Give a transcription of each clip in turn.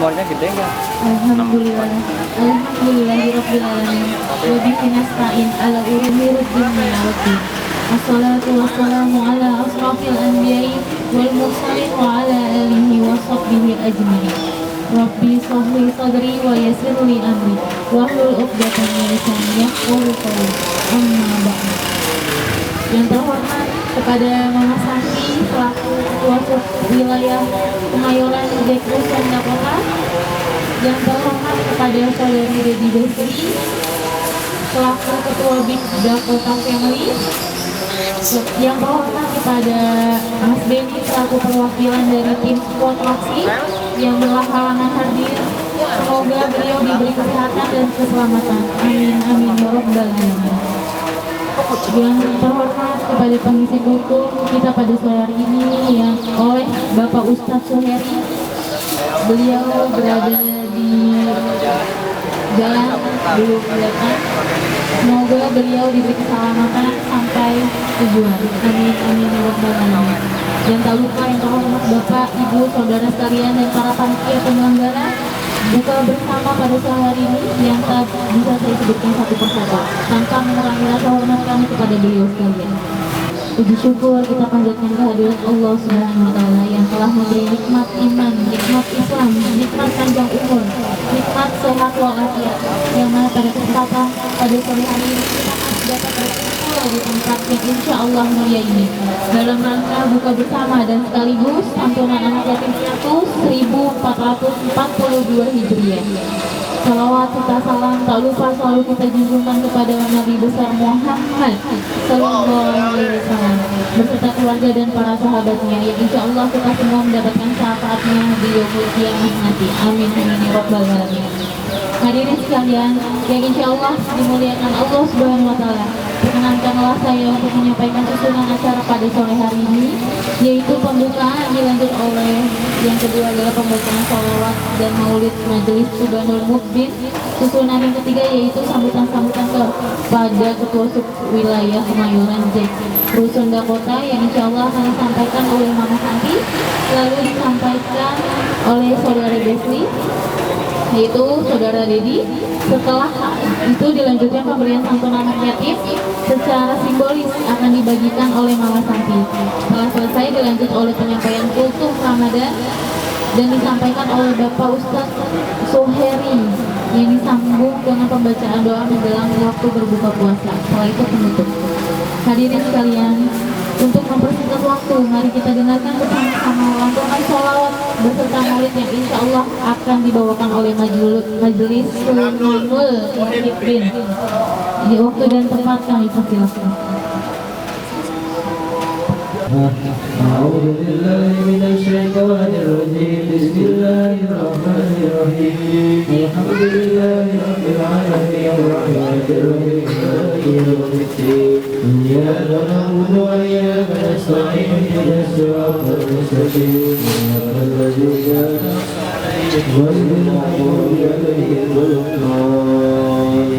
nomornya gede nggak? Alhamdulillah, alhamdulillahirabbil alamin. Wa bihi nasta'in ala umuri dunya waddin. Wassalatu wassalamu ala asrafil anbiya'i wal mursalin wa ala alihi wa sahbihi ajma'in. Rabbi shrah sadri wa yassir li amri wahlul 'uqdatam min lisani yafqahu qawli. Amma ba'du. Yang terhormat kepada Mama Santi selaku Ketua Wilayah Kemayoran Dekres Sunda Kota, yang terhormat kepada Saudari Dedi Besi selaku Ketua BIM Dakota Family, yang terhormat kepada Mas Beni selaku perwakilan dari tim squad aksi yang berhalangan hadir. Semoga beliau diberi kesehatan dan keselamatan. Amin amin ya rabbal alamin. Yang terhormat kepada pengisi kultur kita pada sore hari ini yang oleh Bapak Ustadz Suheri. Beliau berada di jalan belum kelihatan. Semoga beliau diberi keselamatan sampai tujuan. Amin amin ya rabbal alamin. Dan tak lupa yang terhormat Bapak, Ibu, saudara sekalian dan para panitia penyelenggara buka bersama pada sore hari ini yang tak bisa saya sebutkan satu persatu tanpa mengurangi rasa hormat kami kepada beliau sekalian. Puji syukur kita panjatkan kehadiran Allah Subhanahu wa Ta'ala yang telah memberi nikmat iman, nikmat Islam, nikmat panjang umur, nikmat sehat walafiat, yang mana pada kesempatan pada sore hari ini kita masih dapat berkumpul di tempat yang insya Allah mulia ini dalam rangka buka bersama dan sekaligus santunan anak yatim piatu 1442 Hijriah. Salawat serta salam tak lupa selalu kita junjungkan kepada Nabi besar Muhammad Sallallahu Alaihi Wasallam beserta keluarga dan para sahabatnya yang insya Allah kita semua mendapatkan syafaatnya di yaumul qiyamah nanti. Amin amin ya rabbal alamin. Hadirin sekalian yang insya Allah dimuliakan Allah Subhanahu wa Ta'ala, perkenankanlah saya untuk menyampaikan susunan acara pada sore hari ini, yaitu pembukaan dilanjut oleh yang kedua adalah pembukaan sholawat dan maulid majelis Subhanul Mukbin. Susunan yang ketiga yaitu sambutan-sambutan kepada Ketua Sub Wilayah Kemayoran Rusun Dakota yang insya Allah akan disampaikan oleh Mama Santi, lalu disampaikan oleh Saudara Besli, yaitu Saudara Dedi. Setelah itu dilanjutkan pemberian santunan anak yatim secara simbolis akan dibagikan oleh Mama Santi. Setelah selesai dilanjut oleh penyampaian kultum Ramadan dan disampaikan oleh Bapak Ustadz Suheri yang disambung dengan pembacaan doa menjelang waktu berbuka puasa. Setelah itu penutup. Hadirin sekalian, untuk mempersingkat waktu, mari kita dengarkan bersama-sama lantunan sholawat beserta maulid yang insya Allah akan dibawakan oleh majelis Sulmul Muhibbin. Di waktu dan tempat kami persilakan. أعوذ بالله من الشيطان الرجيم بسم الله الرحمن الرحيم الحمد لله رب العالمين الرحمن الرحيم مالك يوم الدين إياك نعبد وإياك نستعين اهدنا الصراط المستقيم صراط الذين أنعمت عليهم غير المغضوب عليهم ولا الضالين.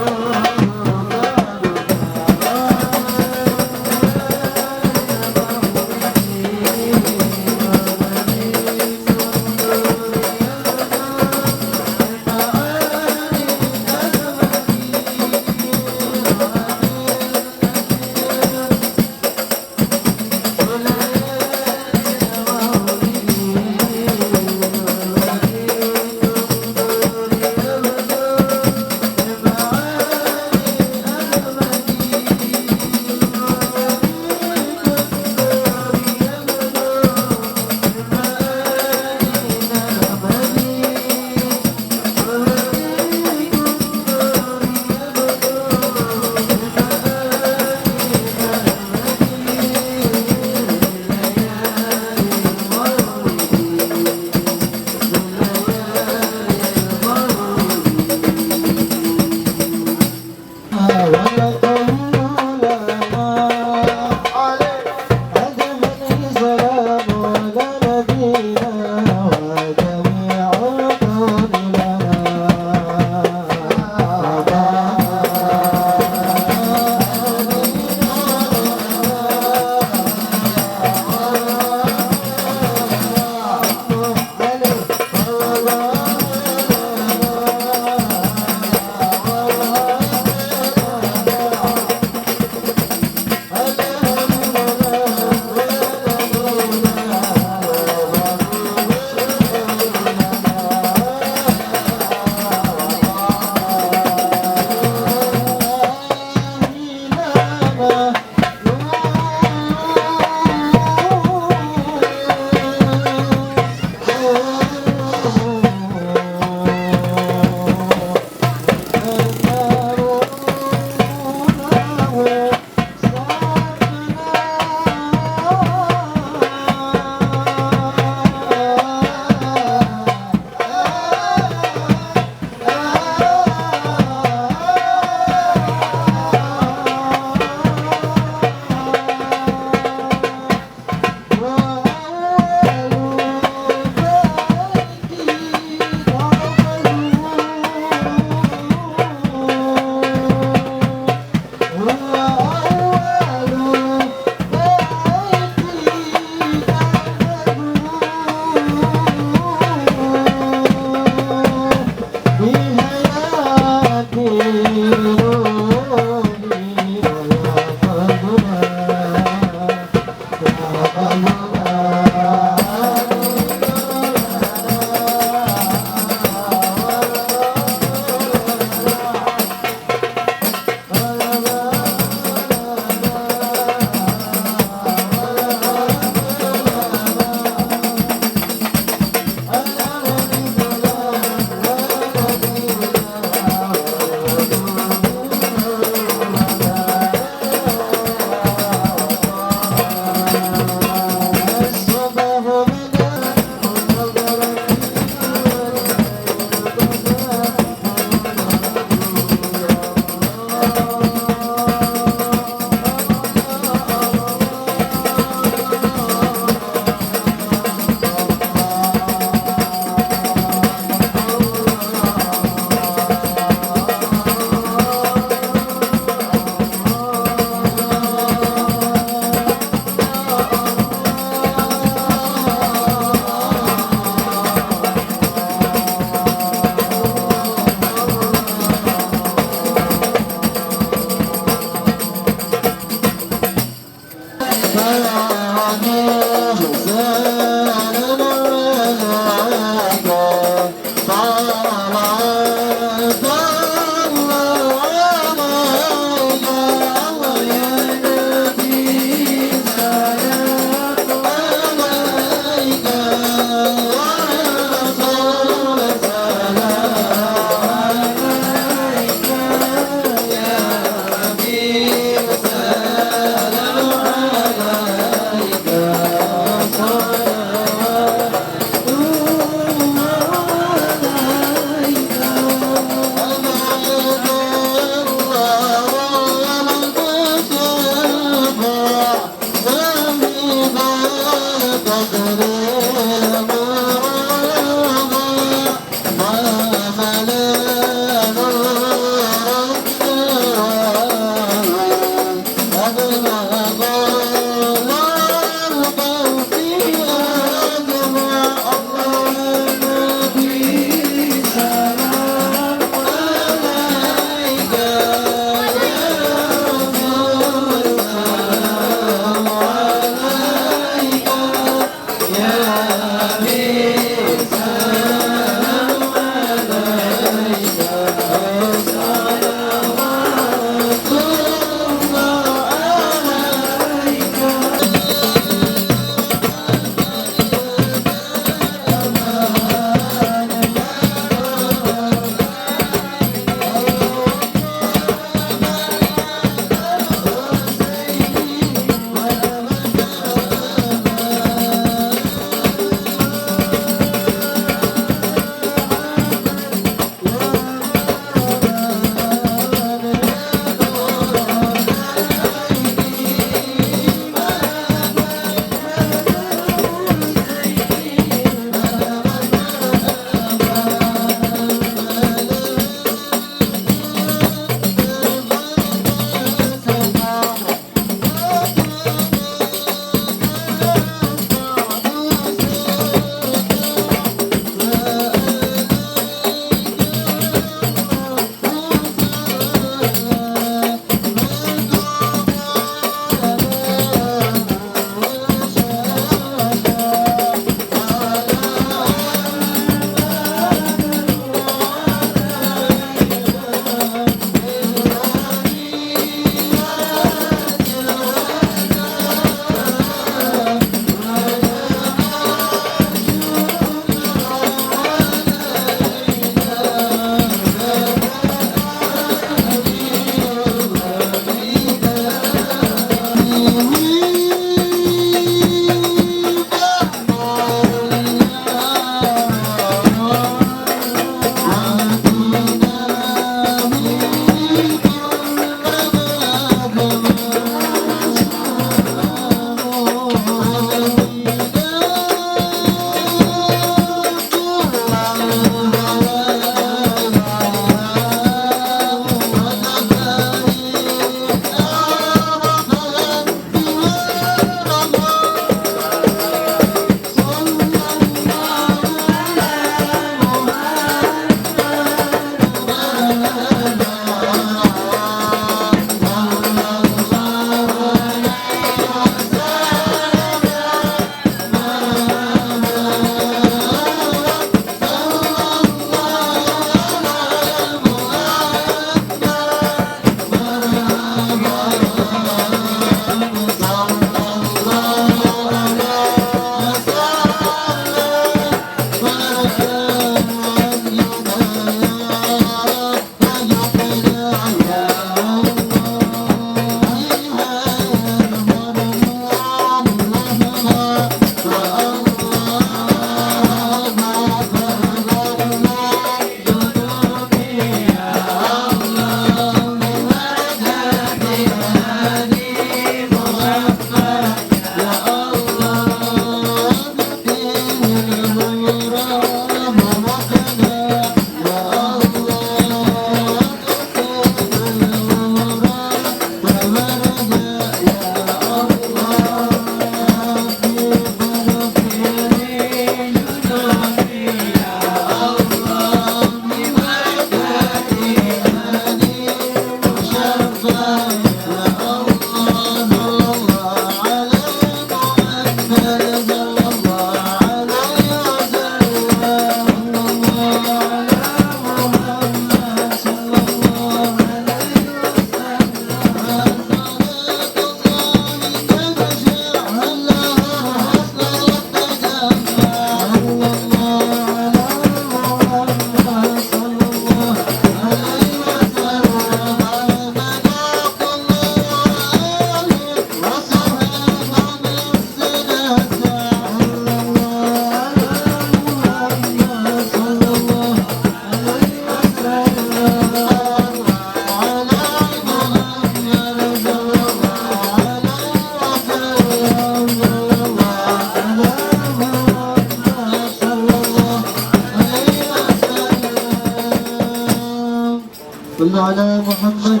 على محمد.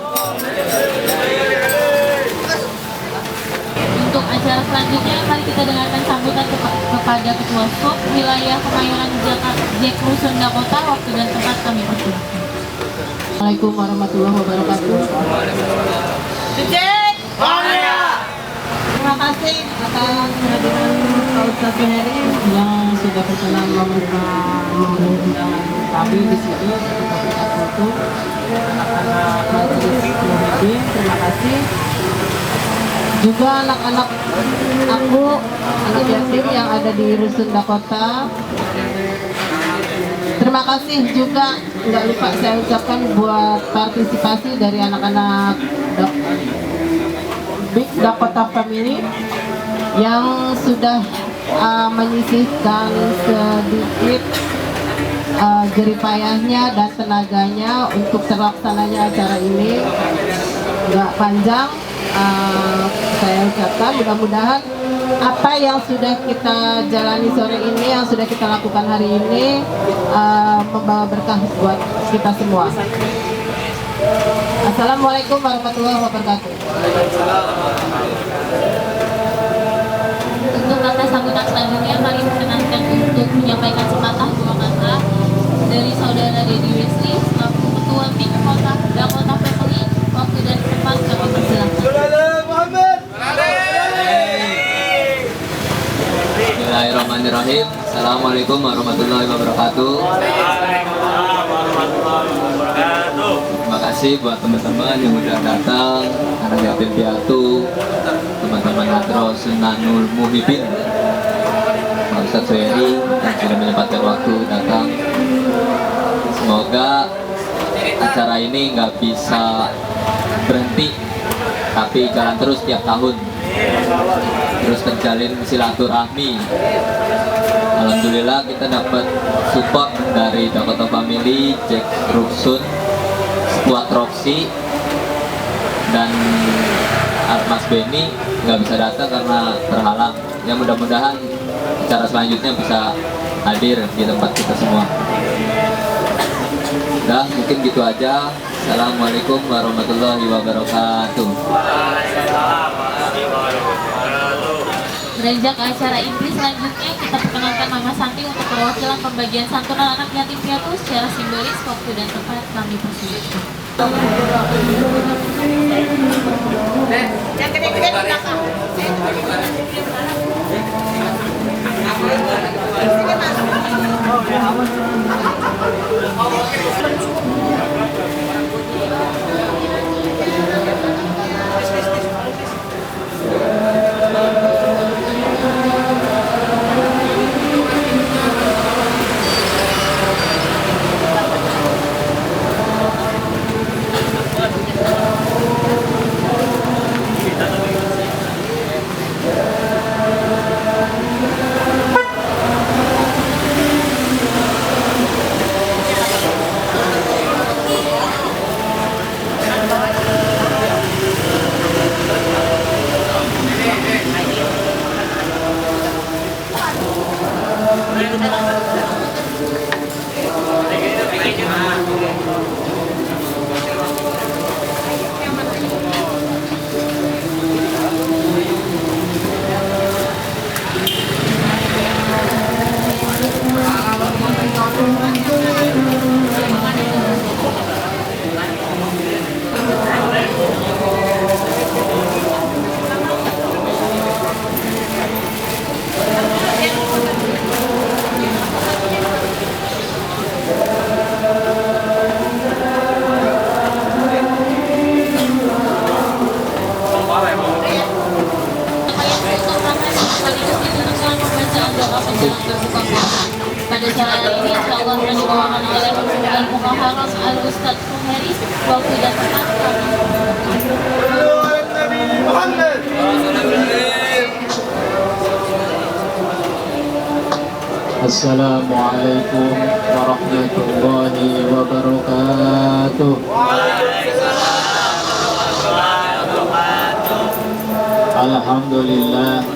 Untuk acara selanjutnya, mari kita dengarkan sambutan kepada Ketua Skop Wilayah Kemayoran Jakarta, Jack Rusun Dakota. Waktu dan tempat kami persilakan. Assalamualaikum warahmatullahi wabarakatuh. Terima kasih atas kehadiran Pak Ustadz Suheri yang sudah berkenan memenuhi undangan kami di sini untuk kita foto anak-anak majelis Muhammadin. Terima kasih. Juga anak-anak aku, anak yatim yang ada di Rusun Dakota. Terima kasih juga, nggak lupa saya ucapkan buat partisipasi dari anak-anak Big Dakota Family yang sudah menyisihkan sedikit jeripayahnya dan tenaganya untuk terlaksananya acara ini. Nggak panjang, saya ucapkan mudah-mudahan apa yang sudah kita jalani sore ini, yang sudah kita lakukan hari ini membawa berkah buat kita semua. Assalamualaikum warahmatullahi wabarakatuh. Untuk kata sambutan selanjutnya, mari perkenankan untuk menyampaikan sepatah dua kata dari Saudara Dedi Wesley selaku Ketua Big Dakota Family. Waktu dan tempat kami persilakan. Bismillahirrahmanirrahim. Assalamualaikum warahmatullahi wabarakatuh. Terima kasih buat teman-teman yang udah datang, anak yatim piatu, teman-teman Hadroh Sunanul Muhibin, Pak Ustadz Suheri yang sudah menyempatkan waktu datang. Semoga acara ini nggak bisa berhenti, tapi jalan terus tiap tahun, terus terjalin silaturahmi. Alhamdulillah kita dapat support dari Dakota Family, Jack Rusun, Squad Roxy, dan Mas Benny nggak bisa datang karena terhalang. Ya mudah-mudahan acara selanjutnya bisa hadir di tempat kita semua. Dah mungkin gitu aja. Assalamualaikum warahmatullahi wabarakatuh. Beranjak ke acara inti selanjutnya, kita perkenalkan Mama Santi untuk perwakilan pembagian santunan anak yatim piatu secara simbolis. Waktu dan tempat kami persilakan. Yang gede-gede di belakang. Pada acara ini, insya Allah akan dibawakan oleh Al Mukaharam Al Ustadz Suheri. Waktu dan tempat Assalamualaikum warahmatullahi wabarakatuh. Alhamdulillah.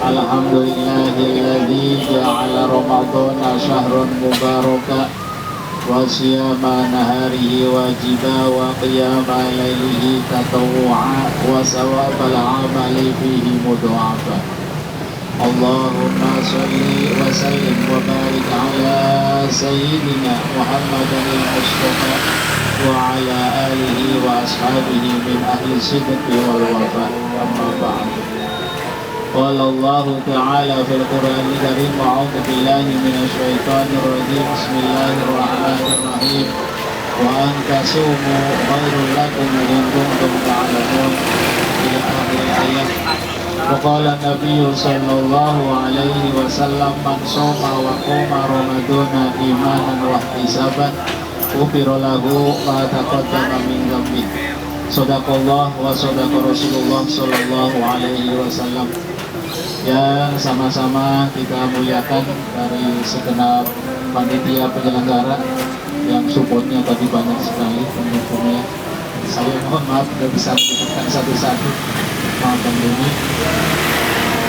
Alhamdulillahilladzi ja'ala Ramadhana syahrun mubaraka وصيام نهاره واجبا وقيام ليله تطوعا وثواب العمل فيه مضاعفا. اللهم صل وسلم وبارك على سيدنا محمد المصطفى وعلى آله وأصحابه من أهل الصدق والوفاء. أما بعد، قال الله تعالى في القرآن الكريم: أعوذ بالله من الشيطان الرجيم، بسم الله الرحمن الرحيم، وأن تصوموا خير لكم إن كنتم تعلمون، إلى آخر الآية. وقال النبي صلى الله عليه وسلم: من صام وقام رمضان إيمانا واحتسابا غفر له ما تقدم من ذنبه. Sadaqallah wa sadaqa Rasulullah sallallahu alaihi wasallam. Yang sama-sama kita muliakan dari segenap panitia penyelenggara yang supportnya tadi banyak sekali pendukungnya. Saya mohon maaf tidak bisa menyebutkan satu-satu, maafkan ini.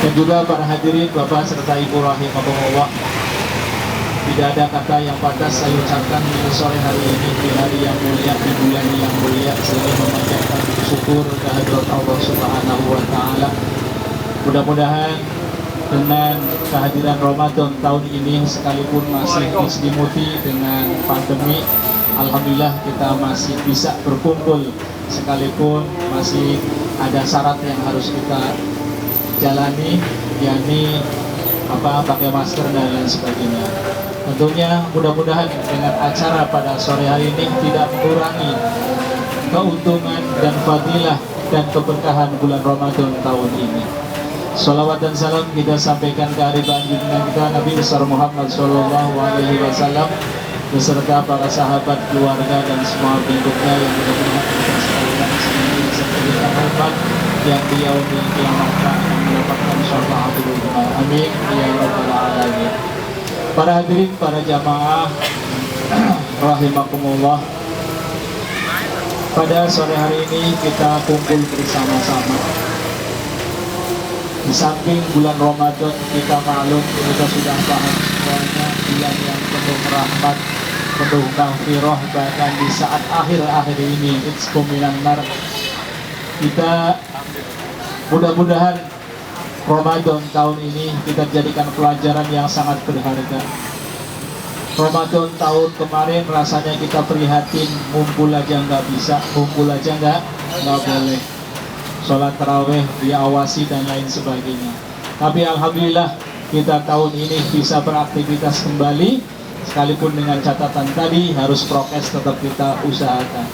Dan juga para hadirin Bapak serta Ibu rahimahumullah. Tidak ada kata yang pantas saya ucapkan di sore hari ini, di hari yang mulia, di bulan yang mulia, selain memanjatkan syukur kehadirat Allah Subhanahu wa Ta'ala. Mudah-mudahan dengan kehadiran Ramadan tahun ini, sekalipun masih diselimuti dengan pandemi, alhamdulillah kita masih bisa berkumpul, sekalipun masih ada syarat yang harus kita jalani, yakni pakai masker dan lain sebagainya. Tentunya mudah-mudahan dengan acara pada sore hari ini tidak mengurangi keuntungan dan fadilah dan keberkahan bulan Ramadan tahun ini. Salawat dan salam kita sampaikan ke hari baginda kita Nabi besar Muhammad Sallallahu Alaihi Wasallam beserta para sahabat, keluarga dan semua pengikutnya yang mudah-mudahan kita sekalian sendiri seperti rahmat yang di yaumil kiamat akan mendapatkan syafaatul uzma. Amin ya rabbal alamin. Para hadirin, para jamaah rahimakumullah, pada sore hari ini kita kumpul bersama-sama. Di samping bulan Ramadan, kita maklum, kita sudah paham semuanya, bulan yang penuh rahmat, penuh maghfirah, bahkan di saat akhir-akhir ini minan nar. Kita mudah-mudahan Ramadan tahun ini kita jadikan pelajaran yang sangat berharga. Ramadan tahun kemarin rasanya kita prihatin, ngumpul aja nggak bisa, ngumpul aja nggak boleh. Sholat taraweh diawasi dan lain sebagainya. Tapi alhamdulillah kita tahun ini bisa beraktivitas kembali, sekalipun dengan catatan tadi harus prokes tetap kita usahakan.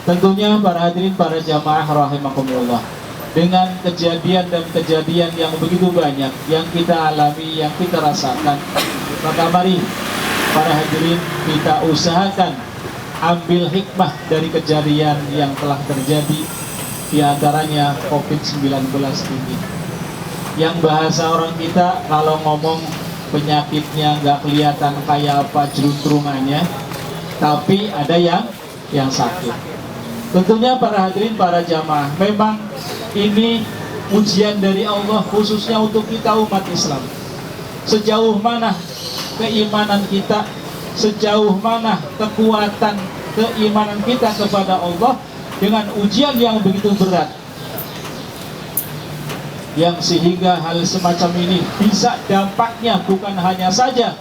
Tentunya para hadirin, para jamaah rahimakumullah, dengan kejadian dan kejadian yang begitu banyak yang kita alami, yang kita rasakan, maka mari para hadirin kita usahakan ambil hikmah dari kejadian yang telah terjadi, di antaranya COVID-19 ini. Yang bahasa orang kita kalau ngomong penyakitnya nggak kelihatan kayak apa jeruntrungannya, tapi ada yang sakit. Tentunya para hadirin, para jamaah, memang ini ujian dari Allah khususnya untuk kita umat Islam. Sejauh mana keimanan kita, sejauh mana kekuatan keimanan kita kepada Allah dengan ujian yang begitu berat, yang sehingga hal semacam ini bisa dampaknya bukan hanya saja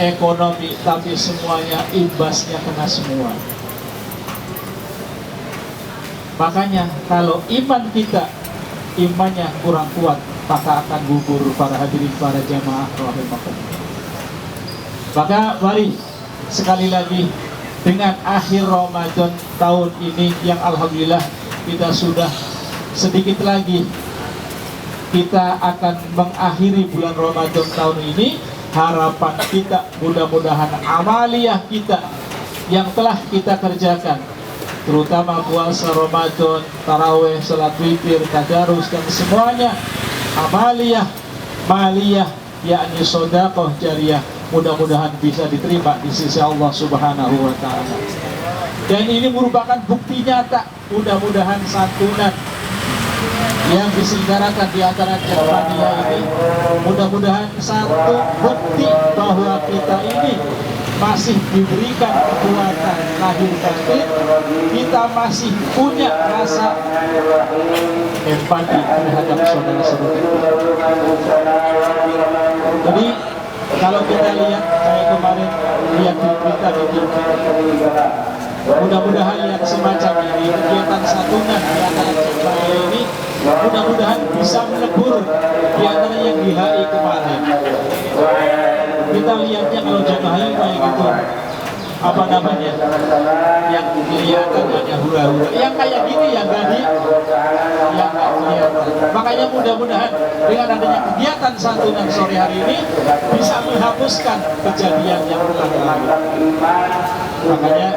ekonomi, tapi semuanya imbasnya kena semua. Makanya kalau iman kita, imannya kurang kuat, maka akan gugur para hadirin, para jamaah rahimakumullah. Maka mari sekali lagi dengan akhir Ramadan tahun ini yang alhamdulillah kita sudah sedikit lagi kita akan mengakhiri bulan Ramadan tahun ini. Harapan kita mudah-mudahan amaliyah kita yang telah kita kerjakan, terutama puasa Ramadan, taraweh, salat witir, tadarus dan semuanya amaliyah, maliyah, yakni sedekah jariyah, mudah-mudahan bisa diterima di sisi Allah Subhanahu wa Ta'ala. Dan ini merupakan bukti nyata, mudah-mudahan santunan yang diselenggarakan di antara jemaah ini mudah-mudahan satu bukti bahwa kita ini masih diberikan kekuatan lahir batin, kita masih punya rasa empati terhadap saudara-saudara kita. Jadi kalau kita lihat, saya kemarin lihat di berita di TV, mudah-mudahan yang semacam ini, kegiatan satunan di antara Cekmaya ini, mudah-mudahan bisa melebur di antara yang di HI kemarin. Kita lihatnya kalau Cekmaya kayak gitu, apa namanya, yang kelihatan hanya hura-hura, yang kayak gini ya gadi, yang nggak kelihatan. Makanya mudah-mudahan dengan adanya kegiatan santunan sore hari ini bisa menghapuskan kejadian yang telah lalu. Makanya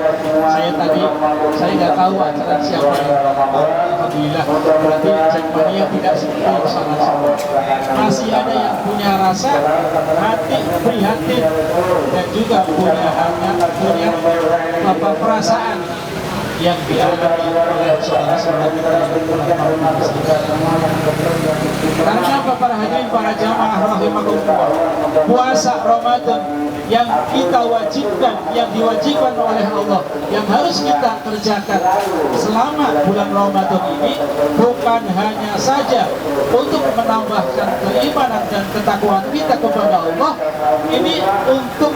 saya nggak tahu acara siapa yang alhamdulillah, berarti Cekmania tidak seperti sana-sana. Masih ada yang punya rasa hati prihatin dan juga punya perasaan yang dialami oleh saudara-saudara kita yang karena apa para hadirin, para jamaah rahimakumullah, puasa Ramadan yang kita wajibkan, yang diwajibkan oleh Allah, yang harus kita kerjakan selama bulan Ramadan ini, bukan hanya saja untuk menambahkan keimanan dan ketakwaan kita kepada Allah, ini untuk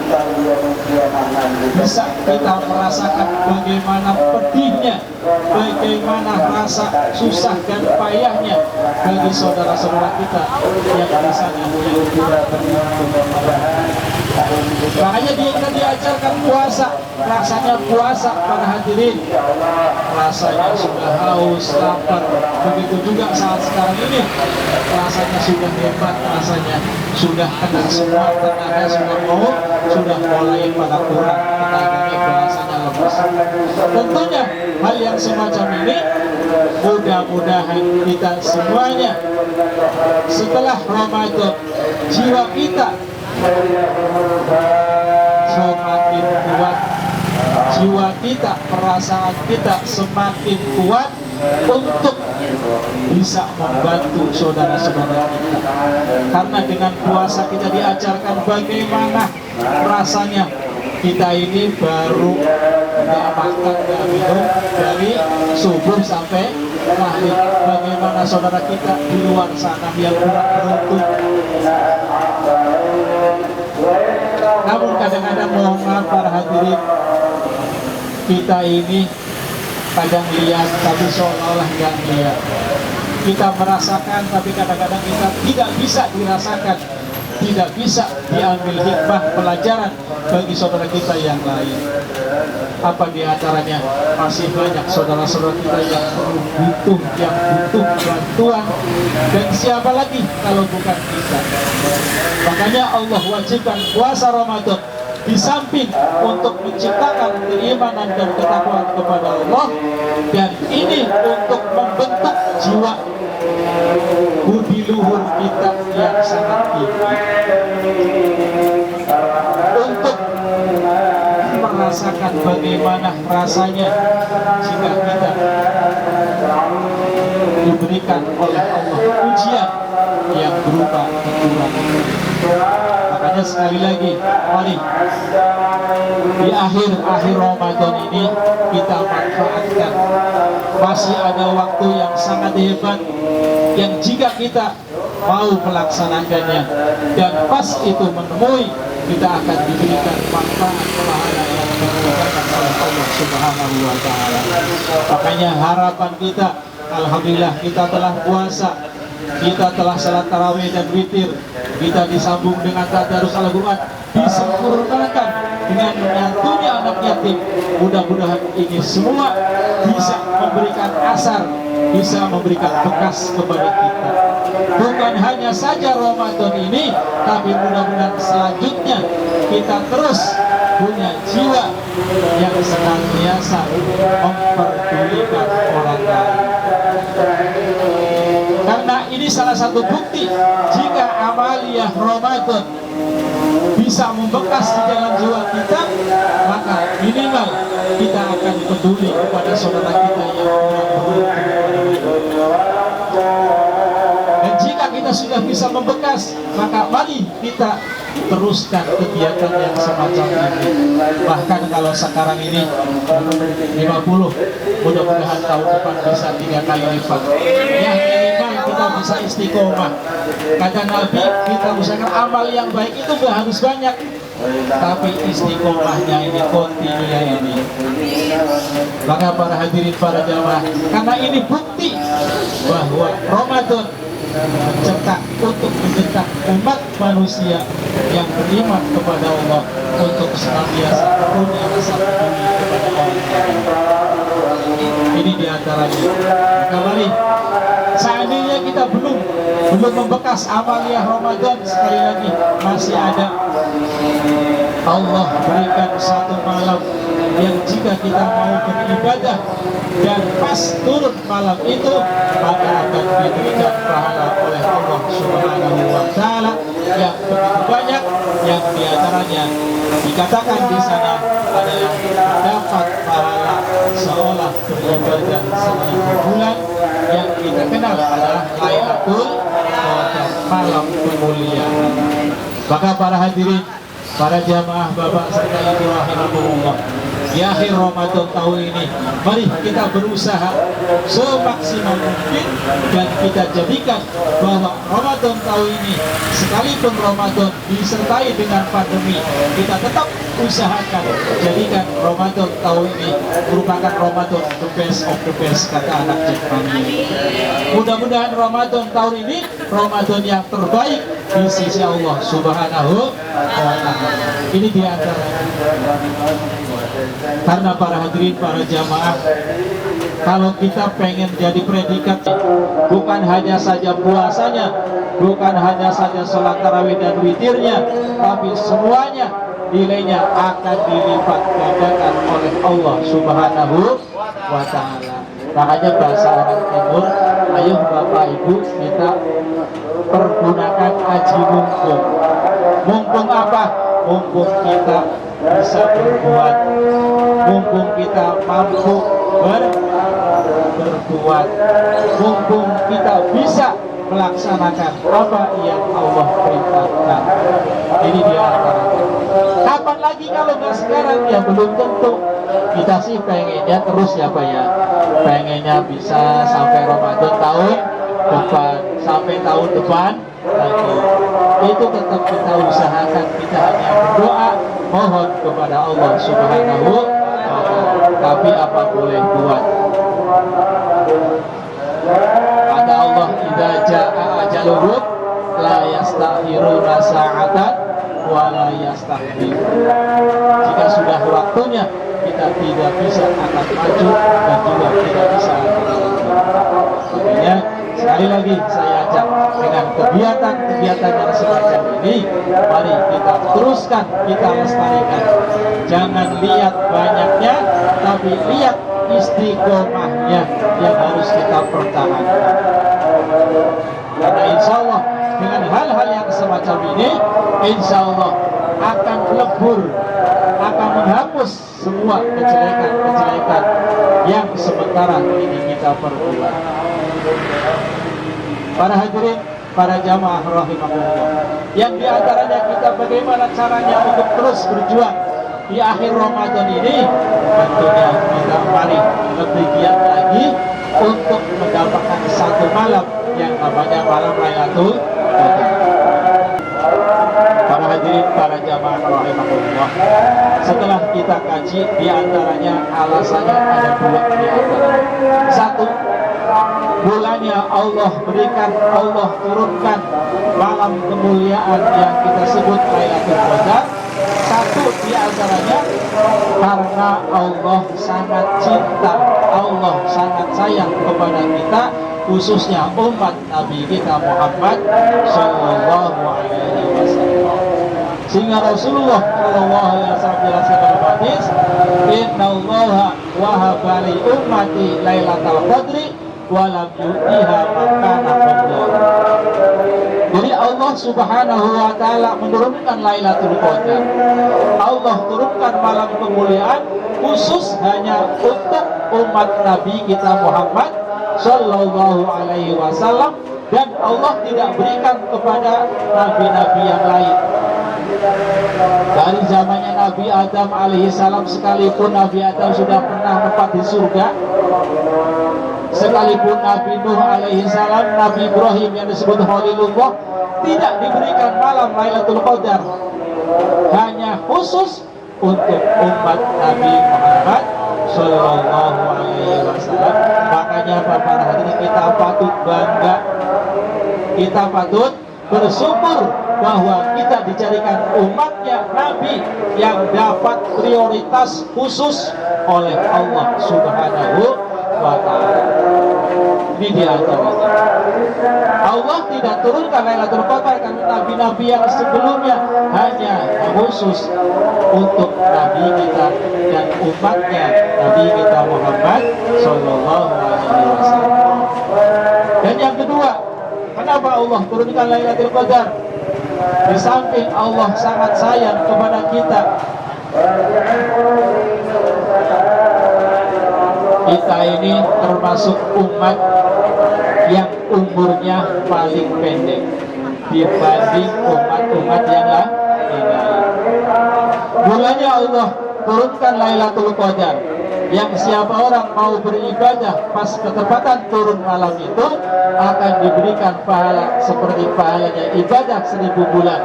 bisa kita merasakan bagaimana pedihnya, bagaimana rasa susah dan payahnya bagi saudara-saudara kita yang di sana makanya kita diajarkan puasa, rasanya puasa para hadirin, rasanya sudah haus, lapar, begitu juga saat sekarang ini, rasanya sudah hebat, rasanya sudah kena semua tenaga, sudah mulai pada kurang tenaganya, bahasanya lemas. Tentunya hal yang semacam ini mudah-mudahan kita semuanya setelah Ramadan jiwa kita semakin kuat, jiwa kita, perasaan kita semakin kuat untuk bisa membantu saudara-saudara kita. Karena dengan puasa kita diajarkan bagaimana rasanya kita ini baru nggak makan, nggak minum dari subuh sampai maghrib. Bagaimana saudara kita di luar sana yang kurang beruntung. Namun kadang-kadang mohon maaf para hadirin, kita ini kadang lihat tapi seolah-olah nggak lihat. Kita merasakan tapi kadang-kadang kita tidak bisa dirasakan, tidak bisa diambil hikmah pelajaran bagi saudara kita yang lain. Apa diantaranya, masih banyak saudara-saudara kita yang butuh bantuan, dan siapa lagi kalau bukan kita. Makanya Allah wajibkan puasa Ramadan di samping untuk menciptakan keimanan dan ketakwaan kepada Allah, dan ini untuk membentuk jiwa budi luhur kita yang sangat tinggi, untuk merasakan bagaimana rasanya jika kita diberikan oleh Allah ujian yang berupa kekurangan. Makanya sekali lagi, mari di akhir Ramadan ini kita manfaatkan. Masih ada waktu yang sangat hebat yang jika kita mau melaksanakannya dan pas itu menemui, kita akan diberikan manfaat pahala yang diberikan oleh Allah Subhanahu wa Ta'ala. Makanya harapan kita, alhamdulillah kita telah puasa, kita telah salat tarawih dan witir, kita disambung dengan tadarus Al-Quran, disempurnakan dengan menyantuni anak yatim. Mudah-mudahan ini semua bisa memberikan asar, bisa memberikan bekas kepada kita. Bukan hanya saja Ramadan ini, tapi mudah-mudahan selanjutnya kita terus punya jiwa yang senantiasa memperdulikan orang lain. Karena ini salah satu bukti jika amaliyah Ramadan bisa membekas di dalam jiwa kita, maka minimal kita akan peduli kepada saudara kita yang kurang beruntung. Dan jika kita sudah bisa membekas, maka mari kita teruskan kegiatan yang semacam ini. Bahkan kalau sekarang ini 50, mudah-mudahan tahun depan bisa 3 kali lipat. Ya minimal kita bisa istiqomah. Kata Nabi, kita usahakan amal yang baik itu gak harus banyak, tapi istiqomahnya ini, kontinunya ini. Maka para hadirin, para jamaah, karena ini bukti bahwa Ramadan mencetak untuk mencetak umat manusia yang beriman kepada Allah untuk senantiasa punya rasa peduli kepada Allah. Ini diantaranya. Maka mari, seandainya kita belum membekas amaliah Ramadan, sekali lagi masih ada. Allah berikan satu malam yang jika kita mau beribadah dan pas turun malam itu, maka akan diberikan pahala oleh Allah Subhanahu wa Ta'ala yang begitu banyak, yang diantaranya dikatakan di sana adalah dapat pahala seolah beribadah 1000 bulan, yang kita kenal adalah Lailatul Qadar, malam kemuliaan. Maka para hadirin, para jamaah bapak serta ibu rahimahumullah, di akhir Ramadan tahun ini, mari kita berusaha semaksimal mungkin dan kita jadikan bahwa Ramadan tahun ini, sekalipun Ramadan disertai dengan pandemi, kita tetap usahakan jadikan Ramadan tahun ini merupakan Ramadan the best of the best, kata anak Jepang. Mudah-mudahan Ramadan tahun ini Ramadan yang terbaik di sisi Allah Subhanahu wa Ta'ala. Ini diantaranya. Karena para hadirin, para jamaah, kalau kita pengen jadi predikat, bukan hanya saja puasanya, bukan hanya saja sholat tarawih dan witirnya, tapi semuanya nilainya akan dilipat gandakan oleh Allah Subhanahu wa Ta'ala. Makanya bahasa orang timur, ayo bapak ibu kita pergunakan aji mumpung. Mumpung apa? Mumpung kita bisa berbuat, mumpung kita mampu berbuat, mumpung kita bisa melaksanakan apa yang Allah perintahkan. Ini dia antaranya. Kapan lagi kalau nggak sekarang? Ya belum tentu. Kita sih pengennya terus ya Pak ya, pengennya bisa sampai Ramadan tahun depan, sampai tahun depan lagi. Itu tetap kita usahakan, kita hanya berdoa, mohon kepada Allah Subhanahu wa Ta'ala. Tapi apa boleh buat? Kata Allah, idza jaa ajaluhum la yastakhiruna sa'atan wa la yastakhirun. Jika sudah waktunya, kita tidak bisa akan maju dan juga tidak bisa akan mundur. Makanya sekali lagi saya ajak, dengan kegiatan-kegiatan yang semacam ini, mari kita teruskan, kita lestarikan. Jangan lihat banyaknya, tapi lihat istiqomahnya yang harus kita pertahankan. Karena insya Allah dengan hal-hal yang semacam ini, insya Allah akan lebur, akan menghapus semua kejelekan-kejelekan yang sementara ini kita perbuat. Para hadirin, para jamaah rahimahullah, yang diantaranya kita bagaimana caranya untuk terus berjuang di akhir Ramadan ini, tentunya kita mari lebih giat lagi untuk mendapatkan satu malam yang namanya malam Lailatul Qadar. Para hadirin, para jamaah rahimahullah, setelah kita kaji, diantaranya alasannya ada dua diantaranya. Satu, bulannya Allah berikan, Allah turunkan malam kemuliaan yang kita sebut Lailatul Qadar. Satu diantaranya karena Allah sangat cinta, Allah sangat sayang kepada kita, khususnya umat Nabi kita Muhammad Sallallahu Alaihi Wasallam. Sehingga Rasulullah Sallallahu Alaihi Wasallam jelaskan dalam hadis, Inna Allaha wahaba li ummati Lailatul Qadri walam yu'tiha makana qablah. Jadi Allah Subhanahu wa Ta'ala menurunkan Lailatul Qadar. Allah turunkan malam kemuliaan khusus hanya untuk umat Nabi kita Muhammad Sallallahu Alaihi Wasallam, dan Allah tidak berikan kepada nabi-nabi yang lain. Dari zamannya Nabi Adam alaihissalam, sekalipun Nabi Adam sudah pernah menetap di surga, sekalipun Nabi Nuh alaihissalam, Nabi Ibrahim yang disebut Khalilullah tidak diberikan malam Lailatul Qadar, hanya khusus untuk umat Nabi Muhammad Sallallahu Alaihi Wasallam. Makanya para hadirin, kita patut bangga, kita patut bersyukur bahwa kita dijadikan umatnya Nabi yang dapat prioritas khusus oleh Allah Subhanahu wa Ta'ala. Ini di antaranya. Allah tidak turunkan Lailatul Qadar karena nabi-nabi yang sebelumnya, hanya khusus untuk Nabi kita dan umatnya Nabi kita Muhammad Sallallahu Alaihi Wasallam. Dan yang kedua, kenapa Allah turunkan Lailatul Qadar? Di samping Allah sangat sayang kepada kita, kita ini termasuk umat yang umurnya paling pendek dibanding umat-umat yang lain. Mulanya Allah turunkan Lailatul Qadar, yang siapa orang mau beribadah pas ketepatan turun malam itu akan diberikan pahala seperti pahalanya ibadah 1000 bulan,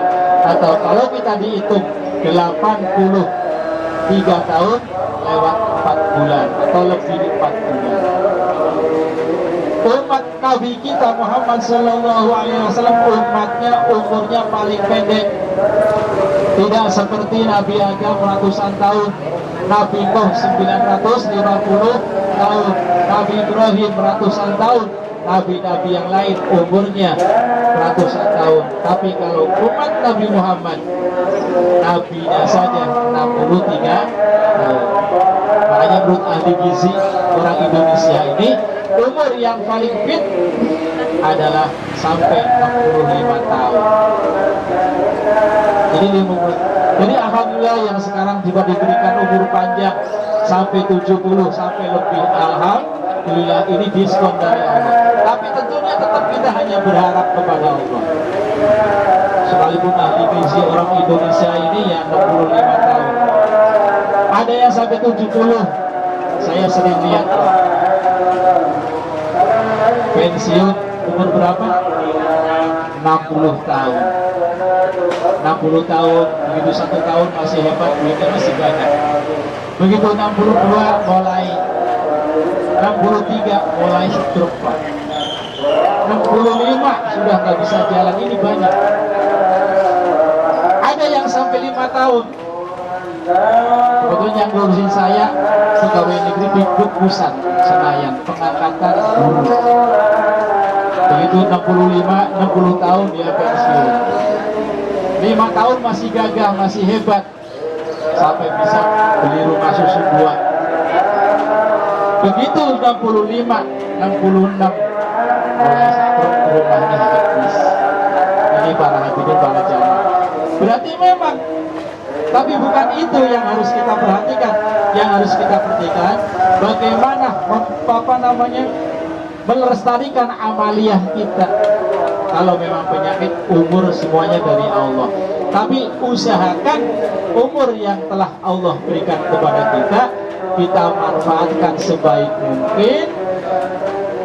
atau kalau kita dihitung 83 tahun lewat 4 bulan atau lebih 4 bulan. Umat Nabi kita Muhammad Sallallahu Alaihi Wasallam, umatnya umurnya paling pendek, tidak seperti Nabi Adam ratusan tahun, Nabi Nuh 950 tahun, Nabi Ibrahim ratusan tahun, nabi-nabi yang lain umurnya ratusan tahun. Tapi kalau umat Nabi Muhammad, nabinya saja 63 tahun. Makanya menurut ahli gizi orang Indonesia ini, umur yang paling fit adalah sampai 65 tahun. Jadi alhamdulillah yang sekarang juga diberikan umur panjang sampai 70 sampai lebih, alhamdulillah ini diskon dari Allah. Tapi tentunya tetap kita hanya berharap kepada Allah. Sekalipun ahli gizi orang Indonesia ini yang 65 tahun, ada yang sampai 70. Saya sering lihat pensiun umur berapa? 60 tahun. 60 tahun, begitu 1 tahun masih hebat, duitnya masih banyak. Begitu 62 mulai, 63 mulai stroke, 65 sudah nggak bisa jalan, ini banyak. Ada yang sampai 5 tahun. Kebetulan yang ngurusin saya pegawai negeri di Pusat Senayan, pengangkatan guru. Begitu 65, 60 tahun dia pensiun. 5 tahun masih gagah, masih hebat, sampai bisa beli rumah susu buah. Begitu 65, 66 mulai stroke, rumahnya habis. Ini para hadirin, para jamaah. Berarti memang, tapi bukan itu yang harus kita perhatikan. Yang harus kita perhatikan bagaimana melestarikan amaliyah kita. Kalau memang penyakit, umur semuanya dari Allah. Tapi usahakan umur yang telah Allah berikan kepada kita, kita manfaatkan sebaik mungkin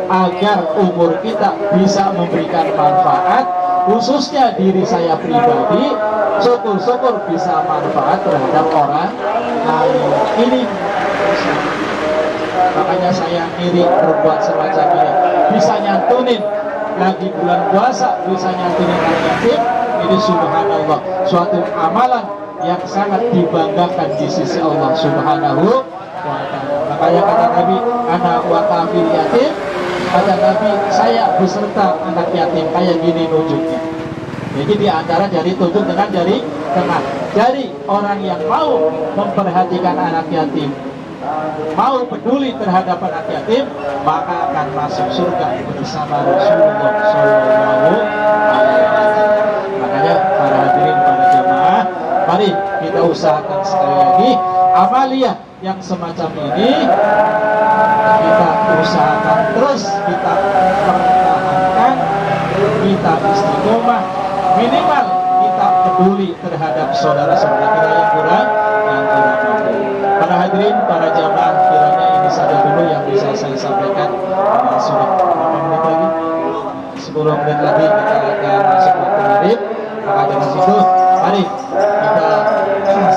agar umur kita bisa memberikan manfaat, khususnya diri saya pribadi, syukur-syukur bisa manfaat terhadap orang lain. Ini makanya saya ngiri berbuat semacam ini, bisa nyantunin lagi bulan puasa, bisa nyantunin anak yatim. Ini subhanallah suatu amalan yang sangat dibanggakan di sisi Allah Subhanahu wa ta'ala. Makanya kata Nabi, anak wa kafir yatim, kata Nabi, saya beserta anak yatim, kayak gini nunjuknya. Jadi di antara jari tunjuk dengan jari tengah. Jadi orang yang mau memperhatikan anak yatim, mau peduli terhadap anak yatim, maka akan masuk surga bersama Rasulullah Sallallahu Alaihi Wasallam. Makanya para hadirin, para jamaah, mari kita usahakan sekali lagi amaliyah yang semacam ini. Kita usahakan terus, kita pertahankan, kita istiqomah, minimal kita peduli terhadap saudara-saudara kita yang kurang mampu. Para hadirin, para jamaah, kiranya ini saja dulu yang bisa saya sampaikan. Sudah berapa menit lagi? 10 menit lagi kita akan masuk waktu maghrib. Maka dengan situ, mari kita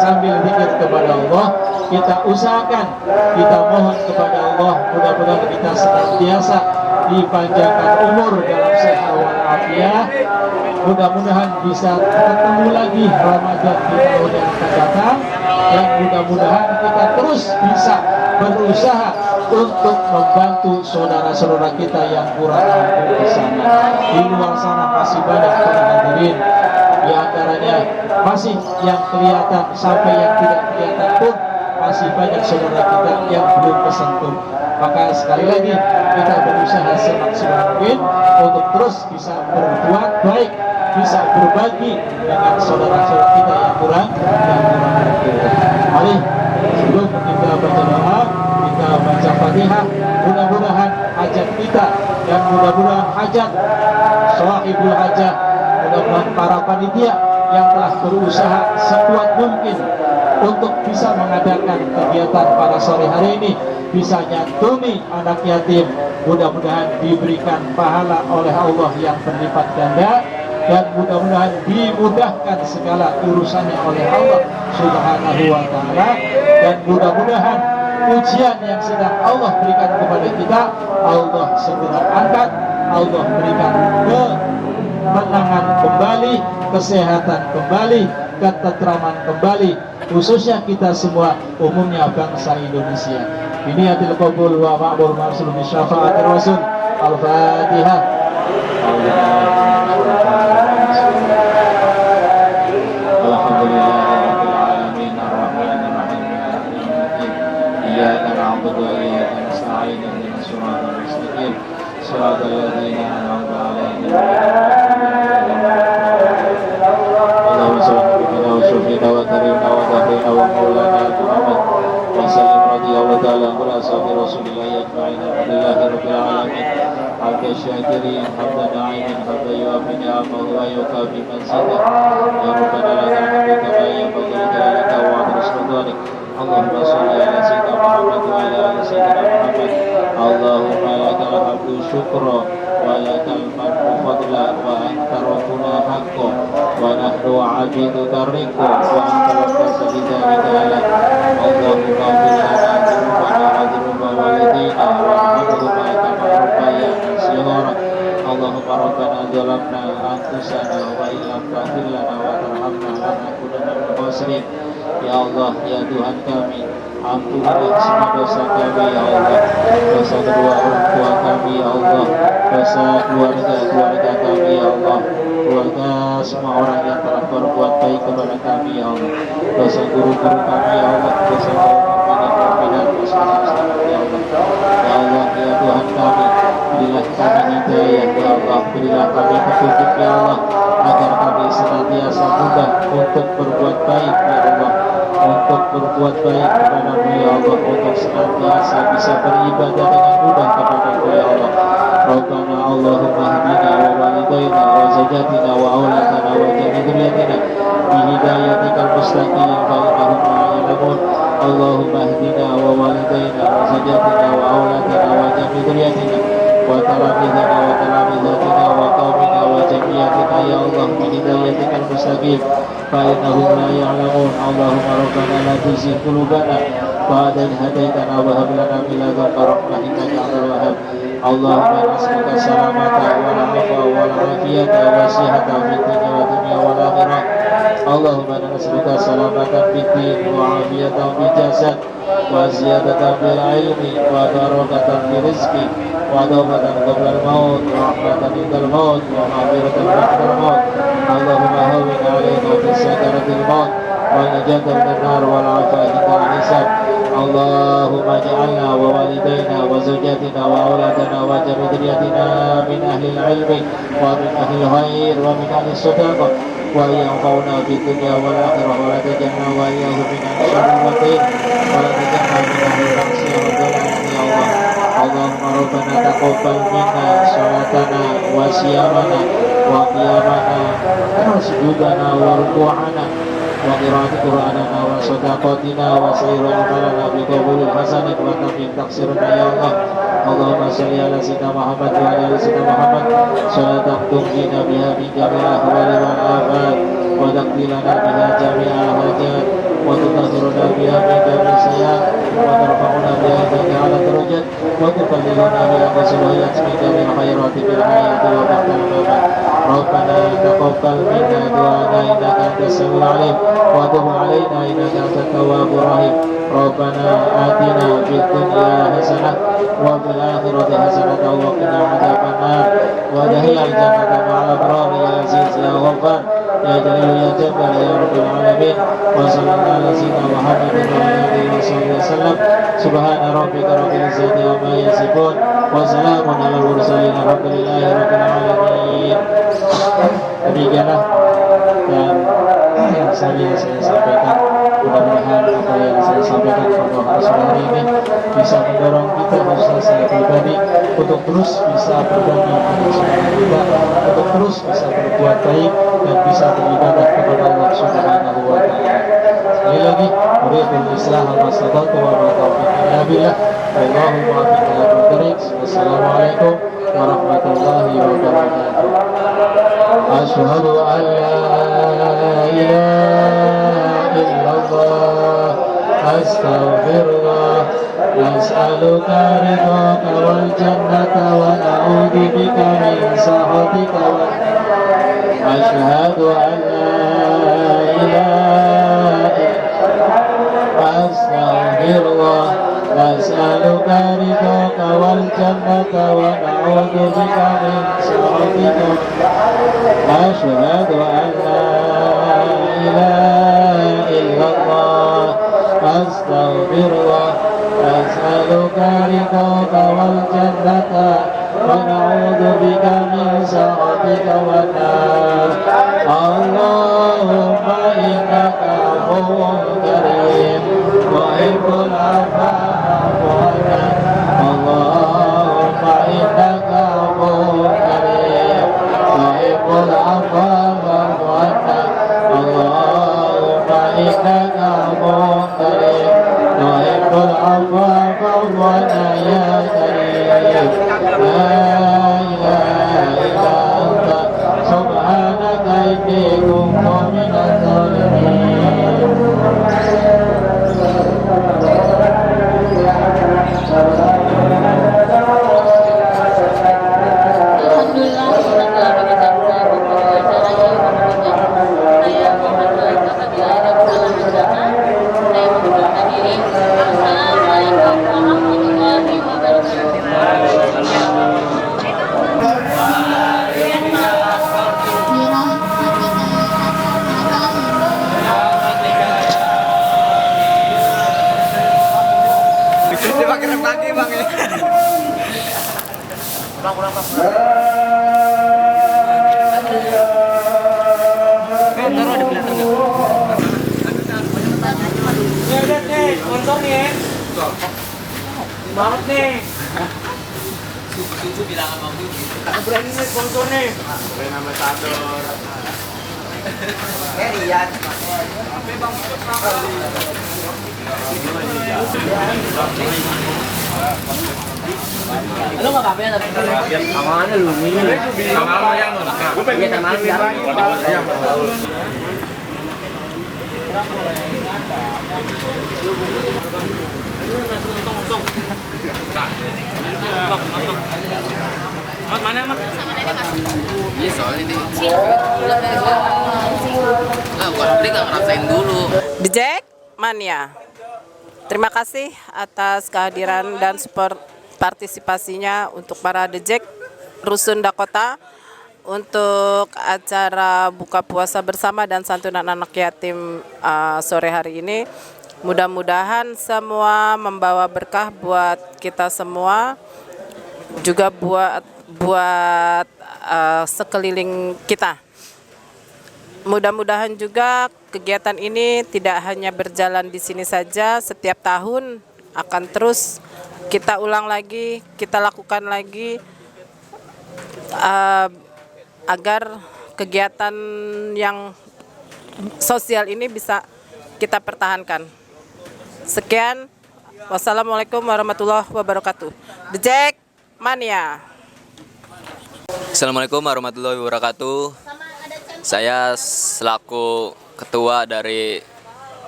sambil zikir kepada Allah, kita usahakan, kita mohon kepada Allah, mudah-mudahan kita senantiasa dipanjangkan umur dalam sehat walafiat. Mudah-mudahan bisa ketemu lagi Ramadan di tahun yang akan datang, dan mudah-mudahan kita terus bisa berusaha untuk membantu saudara-saudara kita yang kurang mampu di sana. Di luar sana masih banyak para hadirin, di antaranya masih yang kelihatan sampai yang tidak kelihatan pun masih banyak saudara kita yang belum tersentuh. Maka sekali lagi kita berusaha semaksimal mungkin untuk terus bisa berbuat baik, bisa berbagi dengan saudara-saudara kita yang kurang mampu. Mari sebelum kita baca doa, kita baca Fatihah. Mudah-mudahan hajat kita dan mudah-mudahan hajat sahibul hajat, mudah-mudahan para panitia yang telah berusaha sekuat mungkin untuk bisa mengadakan kegiatan pada sore hari ini bisa nyantuni anak yatim, mudah-mudahan diberikan pahala oleh Allah yang berlipat ganda, dan mudah-mudahan dimudahkan segala urusannya oleh Allah Subhanahu wa ta'ala, dan mudah-mudahan ujian yang sedang Allah berikan kepada kita Allah segera angkat, Allah berikan kemenangan kembali, kesehatan kembali, ketentraman kembali, khususnya kita semua, umumnya bangsa Indonesia. Ini hati qabul wa ma'mur ma'sul bi syafa'atir rasul. Al-Fatihah. Alhamdulillahirabbil alamin arrahmanir rahim maliki yaumiddin. Iyyaka na'budu wa iyyaka nasta'in ihdinas siratal mustaqim siratal ladzina an'amta 'alaihim Allahumma shalli ala sayyidina wa karimna wa dhahrina wa maulana Muhammad wa sallim radhiyallahu ta'ala ala ashabi Rasulillah ajma'in. Alhamdulillahirabbil alamin. Hamdan syakirin, hamdan na'imin, hamdan yu'afi ni'amahu wa yukafi manzidah. Ya Rabbana lakal hamdu kama yanbaghi li jalalika wa 'azimi sultanik. Allahumma shalli ala sayyidina Muhammad wa ala ali sayyidina Muhammad. Allahumma lakal hamdu syukra wa lakal mannu fadla wa anta rabbuna haqqo wa nahnu 'abiduka riqqo wa anta rabbuna bidzalika ala. Allahumma ighfir lana dzunubana wa dzunuba walidina warhamhuma kama rabbayana shighara. Allahumma rabbana zalamna anfusana wa illam taghfir lana wa tarhamna lanakunanna minal khasirin. Ya Allah, ya Tuhan kami, ampunilah semua dosa kami ya Allah, dosa kedua orang tua kami ya Allah, dosa keluarga kami ya Allah, keluarga semua orang yang telah berbuat baik kepada kami ya Allah, dosa guru-guru kami ya Allah, dosa pimpinan masyarakat ya Allah. Ya Allah, ya Tuhan kami, berilah kami hidayah ya Allah, berilah kami petunjuk ya Allah, agar kami senantiasa mudah untuk berbuat baik ya Allah, untuk berbuat baik kepada-Mu ya Allah, untuk senantiasa bisa beribadah dengan mudah kepada-Mu ya Allah. Rabbana Allahumma hdina wa walidayna wa zawjatina wa auladana wa dzurriyyatina bi hidayatikal mustaqim fa innahum la ya'lamun. Allahumma hdina wa walidayna wa zawjatina wa auladana wa dzurriyyatina wa talamidana wa talamidatina wa qaumina wa jamiyatina ya Allah bi hidayatikal mustaqim fa innahum la ya'lamun. Allahumma rabbana la tuzigh qulubana ba'da idh hadaytana wa hab lana min ladunka rahmah innaka antal wahhab. Allahumma nas'aluka salamata wal afwa wal afiyata wa sihhata fid dunya wal akhirah. Allahumma nas'aluka salamata fid din wa afiyata fil jasad wa ziyadatan fil ilmi wa barakatan fil rizqi wa dawatan qabla al maut wa rahmatan indal maut wa maghfiratan ba'da al maut. Allahumma hawwin 'alaina fi sakaratil maut wa najatan minan nar wal 'afiyata fil hisab. Allahumma ja'alna wa walidayna wa zawjatina wa auladana wa dzurriyyatina min ahlil ilmi wa min ahlil khair wa min ahlis sadaqah wa yanfa'una fid dunya wal akhirah wa la tajanna wa iyyahum min syarril watin wa la tajanna min ahlil maksiyah wa dhalalan ya Allah. Allahumma rabbana taqabbal minna salatana wa siyamana wa وقيامنا وسجودنا وركوعنا وقراءة قرآننا وصدقاتنا وسائر أعمالنا بقبول الحسن وتقي تقصيرنا يا الله. اللهم صل على سيدنا محمد وعلى آل سيدنا محمد صلاة تنجينا بها من جميع الأهوال والآفات وتقضي لنا بها جميع الحاجات وتطهرنا بها من جميع السيئات وترفعنا بها في أعلى الدرجات وتبلغنا بها بصلاحيات من جميع الخيرات في الحياة وبعد الممات. ربنا تقبل منا دعاءنا إنك أنت السميع العليم وتب علينا إنك أنت التواب الرحيم. ربنا آتنا في الدنيا حسنة وفي الآخرة حسنة وقنا عذاب النار وادخلنا الجنة مع الأبرار يا عزيز يا غفار يا جليل يا جبار يا رب العالمين. وصلى الله على سيدنا محمد وعلى آله وصحبه وسلم. سبحان ربك رب العزة عما يصفون وسلام على المرسلين الحمد لله رب العالمين. Demikianlah yang saya sampaikan. Mudah-mudahan apa yang saya sampaikan pada sore hari ini bisa mendorong kita, khususnya saya pribadi, untuk terus bisa berbagi pada saudara kita, untuk terus bisa berbuat baik dan bisa beribadah kepada Allah Subhanahu wa Ta'ala. Sekali lagi, uridul islah al-mastata'tu wa ma taufiq illa billah. Wallahu muwaffiq ila aqwamit. Wassalamualaikum warahmatullahi wabarakatuh. Asyhadu an la ilaha illallah astaghfirullah as'aluka ridhaka wal jannata wa na'udzu bika min sakhatika wa asyhadu an la ilaha astaghfirullah as'aluka ridhaka wal jannata wa na'udzu bika min sakhatika asyhadu an la ilaha illallah astaghfirullah as'aluka ridhaka wal jannata wa na'udzu bika min sakhatika wan nar. Allahumma innaka afuwwun karim tuhibbul afwa fa'fu anna. Allahumma innaka afuwwun karim tuhibbul afwa fa'fu anna. Allahumma innaka afuwwun karim tuhibbul afwa fa'fu anna ya karim. La ilaha illa anta subhanaka inni kuntu minadz zalimin. Alhamdulillah, semoga kita bisa berbuat acaranya saya mohon doa apabila ada kesalahan ucapan. Saya mengundurkan diri. Assalamualaikum warahmatullahi banget nih. Susu bilang sama gue. Aku berani nih sponsor nih. Brand ambassador. Rian. Halo nggak kafe tapi amannya lu nih. Amannya yang gue pengen sama mana mas? Iya soalnya ini. Nah, kalau beli nggak ngerasain dulu. The Jack Mania. Terima kasih atas kehadiran dan support partisipasinya untuk para The Jack Rusun Dakota untuk acara buka puasa bersama dan santunan anak yatim sore hari ini. Mudah-mudahan semua membawa berkah buat kita semua, juga buat sekeliling kita. Mudah-mudahan juga kegiatan ini tidak hanya berjalan di sini saja, setiap tahun akan terus kita ulang lagi, kita lakukan lagi. agar kegiatan yang sosial ini bisa kita pertahankan. Sekian, wassalamualaikum warahmatullahi wabarakatuh. The Jack Mania. Assalamualaikum warahmatullahi wabarakatuh. Saya selaku ketua dari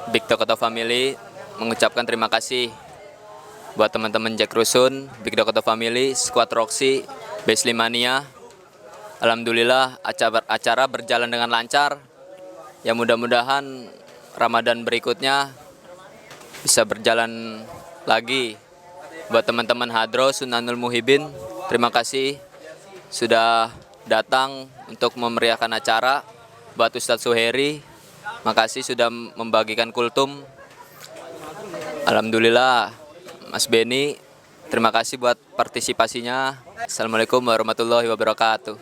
Big Dokoto Family mengucapkan terima kasih buat teman-teman Jack Rusun, Big Dokoto Family, Squad Roxy, Basely Mania. Alhamdulillah acara berjalan dengan lancar. Ya mudah-mudahan Ramadan berikutnya bisa berjalan lagi. Buat teman-teman Hadro Sunanul Muhibin, terima kasih sudah datang untuk memeriahkan acara. Buat Ustadz Suheri, makasih sudah membagikan kultum. Alhamdulillah. Mas Beni, terima kasih buat partisipasinya. Assalamualaikum warahmatullahi wabarakatuh.